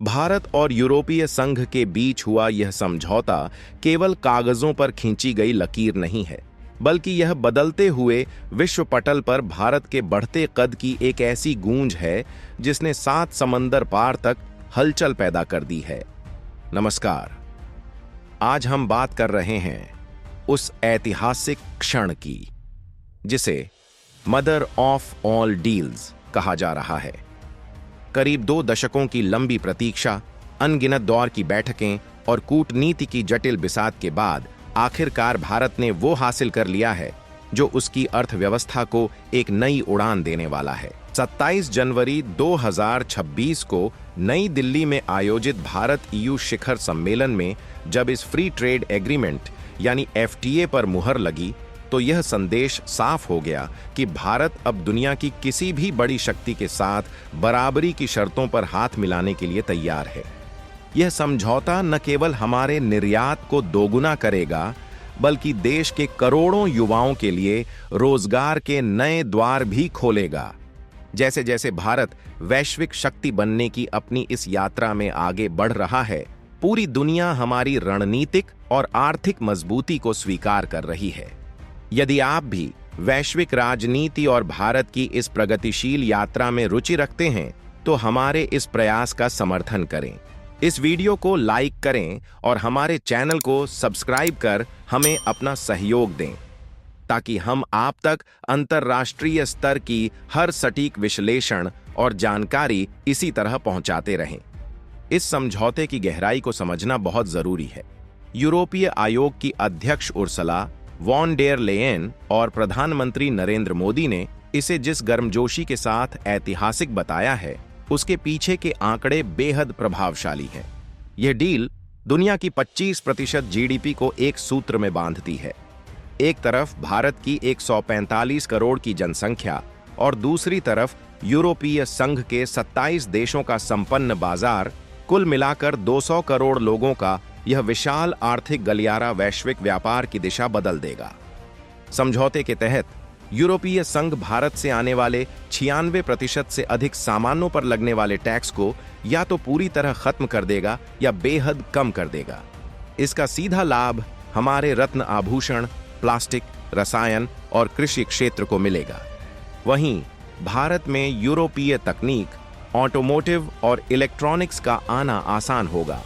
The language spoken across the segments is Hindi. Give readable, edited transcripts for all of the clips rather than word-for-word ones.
भारत और यूरोपीय संघ के बीच हुआ यह समझौता केवल कागजों पर खींची गई लकीर नहीं है, बल्कि यह बदलते हुए विश्व पटल पर भारत के बढ़ते कद की एक ऐसी गूंज है जिसने 7 समंदर पार तक हलचल पैदा कर दी है। नमस्कार, आज हम बात कर रहे हैं उस ऐतिहासिक क्षण की जिसे मदर ऑफ ऑल डील्स कहा जा रहा है। करीब 2 दशकों की लंबी प्रतीक्षा, अनगिनत दौर की बैठकें और कूटनीति की जटिल बिसात के बाद आखिरकार भारत ने वो हासिल कर लिया है जो उसकी अर्थव्यवस्था को एक नई उड़ान देने वाला है। 27 जनवरी 2026 को नई दिल्ली में आयोजित भारत ईयू शिखर सम्मेलन में जब इस फ्री ट्रेड एग्रीमेंट यानी FTA पर मुहर लगी तो यह संदेश साफ हो गया कि भारत अब दुनिया की किसी भी बड़ी शक्ति के साथ बराबरी की शर्तों पर हाथ मिलाने के लिए तैयार है। यह समझौता न केवल हमारे निर्यात को दोगुना करेगा, बल्कि देश के करोड़ों युवाओं के लिए रोजगार के नए द्वार भी खोलेगा। जैसे जैसे भारत वैश्विक शक्ति बनने की अपनी इस यात्रा में आगे बढ़ रहा है, पूरी दुनिया हमारी रणनीतिक और आर्थिक मजबूती को स्वीकार कर रही है। यदि आप भी वैश्विक राजनीति और भारत की इस प्रगतिशील यात्रा में रुचि रखते हैं, तो हमारे इस प्रयास का समर्थन करें। इस वीडियो को लाइक करें और हमारे चैनल को सब्सक्राइब कर हमें अपना सहयोग दें, ताकि हम आप तक अंतर्राष्ट्रीय स्तर की हर सटीक विश्लेषण और जानकारी इसी तरह पहुंचाते रहें। इस समझौते की गहराई को समझना बहुत जरूरी है। यूरोपीय आयोग की अध्यक्ष उर्सुला वॉन डेर लेयन और प्रधानमंत्री नरेंद्र मोदी ने इसे जिस गर्मजोशी के साथ ऐतिहासिक बताया है, उसके पीछे के आंकड़े बेहद प्रभावशाली हैं। यह डील दुनिया की 25% GDP को एक सूत्र में बांधती है। एक तरफ भारत की 145 करोड़ की जनसंख्या और दूसरी तरफ यूरोपीय संघ के 27 देशों का संपन्न बाजार, कुल मिलाकर 200 करोड़ लोगों का यह विशाल आर्थिक गलियारा वैश्विक व्यापार की दिशा बदल देगा। समझौते के तहत यूरोपीय संघ भारत से आने वाले 96% से अधिक सामानों पर लगने वाले टैक्स को या तो पूरी तरह खत्म कर देगा या बेहद कम कर देगा। इसका सीधा लाभ हमारे रत्न आभूषण, प्लास्टिक, रसायन और कृषि क्षेत्र को मिलेगा। वहीं भारत में यूरोपीय तकनीक, ऑटोमोटिव और इलेक्ट्रॉनिक्स का आना आसान होगा,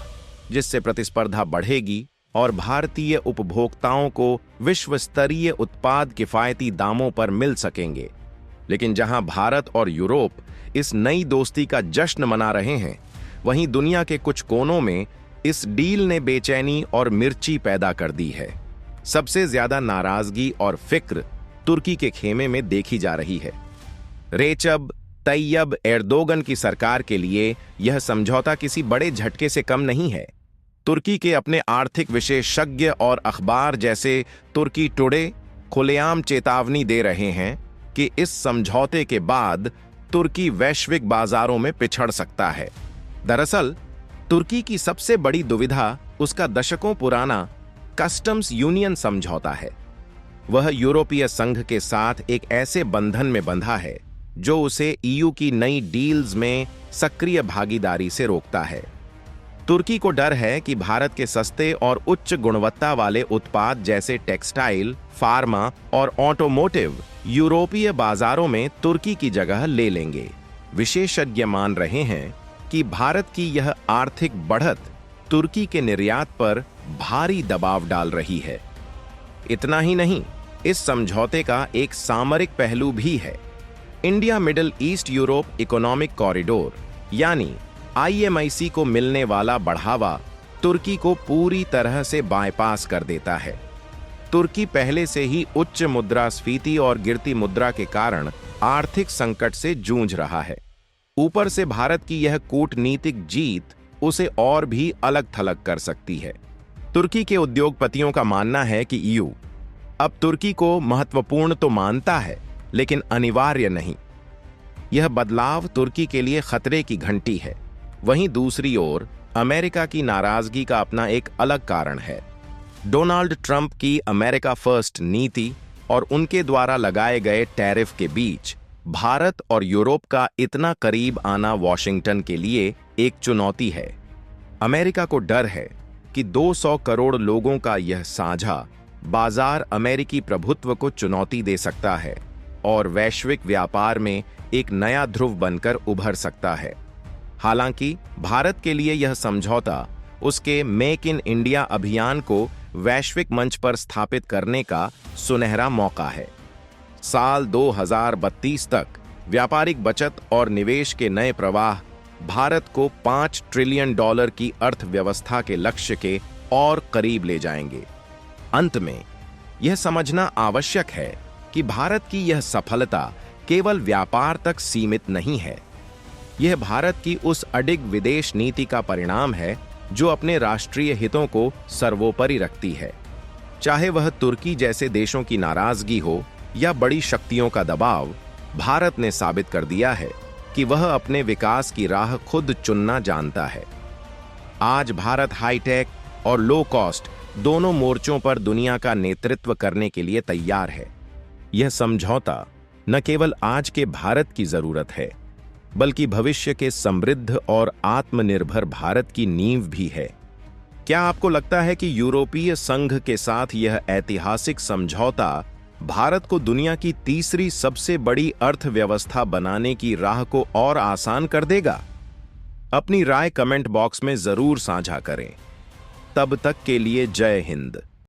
जिससे प्रतिस्पर्धा बढ़ेगी और भारतीय उपभोक्ताओं को विश्व स्तरीय उत्पाद किफायती दामों पर मिल सकेंगे। लेकिन जहां भारत और यूरोप इस नई दोस्ती का जश्न मना रहे हैं, वहीं दुनिया के कुछ कोनों में इस डील ने बेचैनी और मिर्ची पैदा कर दी है। सबसे ज्यादा नाराजगी और फिक्र तुर्की के खेमे में देखी जा रही है। रेचब तैयब एर्दोगन की सरकार के लिए यह समझौता किसी बड़े झटके से कम नहीं है। तुर्की के अपने आर्थिक विशेषज्ञ और अखबार जैसे तुर्की टुडे खुलेआम चेतावनी दे रहे हैं कि इस समझौते के बाद तुर्की वैश्विक बाजारों में पिछड़ सकता है। दरअसल तुर्की की सबसे बड़ी दुविधा उसका दशकों पुराना कस्टम्स यूनियन समझौता है। वह यूरोपीय संघ के साथ एक ऐसे बंधन में बंधा है जो उसे EU की नई डील्स में सक्रिय भागीदारी से रोकता है। तुर्की को डर है कि भारत के सस्ते और उच्च गुणवत्ता वाले उत्पाद जैसे टेक्सटाइल, फार्मा और ऑटोमोटिव यूरोपीय बाजारों में तुर्की की जगह ले लेंगे। विशेषज्ञ मान रहे हैं कि भारत की यह आर्थिक बढ़त तुर्की के निर्यात पर भारी दबाव डाल रही है। इतना ही नहीं, इस समझौते का एक सामरिक पहलू भी है। India middle east Europe economic corridor यानी IMIC को मिलने वाला बढ़ावा तुर्की को पूरी तरह से बाईपास कर देता है। तुर्की पहले से ही उच्च मुद्रास्फीति और गिरती मुद्रा के कारण आर्थिक संकट से जूझ रहा है। ऊपर से भारत की यह कूटनीतिक जीत उसे और भी अलग थलग कर सकती है। तुर्की के उद्योगपतियों का मानना है कि EU अब तुर्की को महत्वपूर्ण तो मानता है, लेकिन अनिवार्य नहीं। यह बदलाव तुर्की के लिए खतरे की घंटी है। वहीं दूसरी ओर अमेरिका की नाराजगी का अपना एक अलग कारण है। डोनाल्ड ट्रंप की अमेरिका फर्स्ट नीति और उनके द्वारा लगाए गए टैरिफ के बीच भारत और यूरोप का इतना करीब आना वॉशिंगटन के लिए एक चुनौती है। अमेरिका को डर है कि 200 करोड़ लोगों का यह साझा बाजार अमेरिकी प्रभुत्व को चुनौती दे सकता है और वैश्विक व्यापार में एक नया ध्रुव बनकर उभर सकता है। हालांकि भारत के लिए यह समझौता उसके मेक इन इंडिया अभियान को वैश्विक मंच पर स्थापित करने का सुनहरा मौका है। साल 2032 तक व्यापारिक बचत और निवेश के नए प्रवाह भारत को $5 ट्रिलियन की अर्थव्यवस्था के लक्ष्य के और करीब ले जाएंगे। अंत में यह समझना आवश्यक है कि भारत की यह सफलता केवल व्यापार तक सीमित नहीं है। यह भारत की उस अडिग विदेश नीति का परिणाम है जो अपने राष्ट्रीय हितों को सर्वोपरि रखती है। चाहे वह तुर्की जैसे देशों की नाराजगी हो या बड़ी शक्तियों का दबाव, भारत ने साबित कर दिया है कि वह अपने विकास की राह खुद चुनना जानता है। आज भारत हाईटेक और लो कॉस्ट दोनों मोर्चों पर दुनिया का नेतृत्व करने के लिए तैयार है। यह समझौता न केवल आज के भारत की जरूरत है, बल्कि भविष्य के समृद्ध और आत्मनिर्भर भारत की नींव भी है। क्या आपको लगता है कि यूरोपीय संघ के साथ यह ऐतिहासिक समझौता भारत को दुनिया की तीसरी सबसे बड़ी अर्थव्यवस्था बनाने की राह को और आसान कर देगा? अपनी राय कमेंट बॉक्स में जरूर साझा करें। तब तक के लिए जय हिंद।